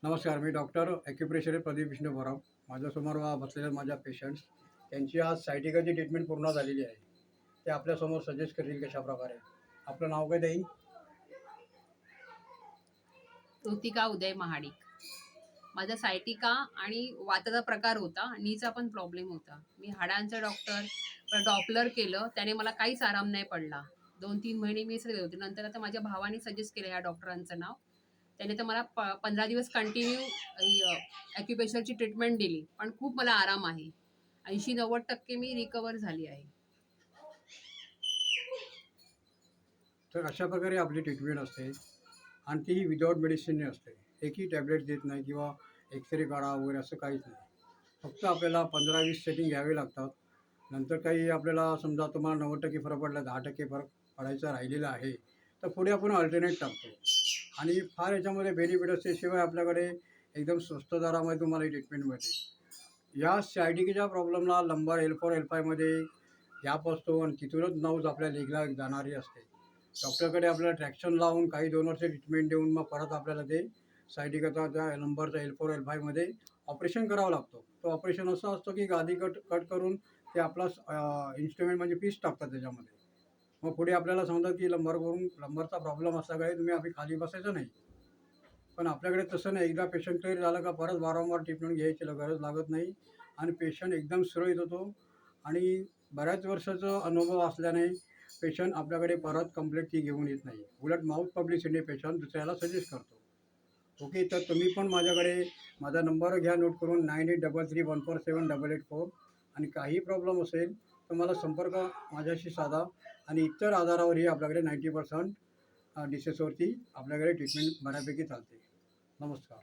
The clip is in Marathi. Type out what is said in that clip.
नमस्कार. मी डॉक्टर ॲक्युप्रेशर प्रदीप विष्णू बोराव. माझ्यासमोर बसलेले माझ्या पेशंट्स त्यांची आज सायटिकाची ट्रीटमेंट पूर्ण झालेली आहे. ते आपल्यासमोर सजेस्ट करतील कशाप्रकारे. आपलं नाव काय ताई? कृतिका उदय महाडिक. माझा सायटिका आणि वाताचा प्रकार होता, नीचा पण प्रॉब्लेम होता. मी हाडांचा डॉपलर केलं, त्याने मला काहीच आराम नाही पडला. 2-3 महिने मी असं होते. नंतर आता माझ्या भावाने सजेस्ट केलं ह्या डॉक्टरांचं नाव. त्याने तर मला 15 दिवस कंटिन्यू ॲक्युप्रेशरची ट्रीटमेंट दिली, पण खूप मला आराम आहे. 80-90% मी रिकव्हर झाली आहे. तर अशा प्रकारे आपली ट्रीटमेंट असते आणि तीही विदाऊट मेडिसिनने असते. एकही टॅब्लेट देत नाही किंवा एक्सरे काढा वगैरे असं काहीच नाही. फक्त आपल्याला 15-20 सेटिंग घ्यावे लागतात. नंतर काही आपल्याला समजा तुम्हाला 90% फरक पडला, 10% फरक पडायचा राहिलेला आहे, तर पुढे आपण अल्टरनेट टाकतो आणि फार याच्यामध्ये बेनिफिट असते. शिवाय आपल्याकडे एकदम स्वस्त दरामध्ये तुम्हाला ही ट्रीटमेंट मिळते. या सायटिकेच्या प्रॉब्लेमला लंबर L4 L5मध्ये गॅप असतो आणि तिथूनच नौज आपल्या लेगला जाणारी असते. डॉक्टरकडे आपल्याला ट्रॅक्शन लावून काही 2 वर्ष ट्रीटमेंट देऊन मग परत आपल्याला ते सायटिकाचा त्या नंबरचा L4 L5मध्ये ऑपरेशन करावं लागतो. तो ऑपरेशन असं असतं की गादी कट कट करून ते आपला इन्स्ट्रुमेंट म्हणजे पीस टाकतात त्याच्यामध्ये. मग पुढे आपल्याला सांगतात की लंबरचा प्रॉब्लेम असला काही तुम्ही आम्ही खाली बसायचं नाही. पण आपल्याकडे तसं नाही. एकदा पेशंट क्लिअर झाला का परत वारंवार ट्रीटमेंट घ्यायची गरज लागत नाही आणि पेशंट एकदम सुरळीत होतो आणि बऱ्याच वर्षाचा अनुभव असल्याने पेशंट आपल्याकडे परत कंप्लेंट ती घेऊन येत नाही. उलट माउथ पब्लिसिटी पेशंट दुसऱ्याला सजेस्ट करतो. ओके, तर तुम्ही पण माझा नंबर घ्या नोट करून 9833147884 आणि काही प्रॉब्लेम असेल तर मला संपर्क माझ्याशी साधा आणि इतर आजारावरही आपल्याकडे 90% डिसेसवरती आपल्याकडे ट्रीटमेंट बऱ्यापैकी चालते. नमस्कार.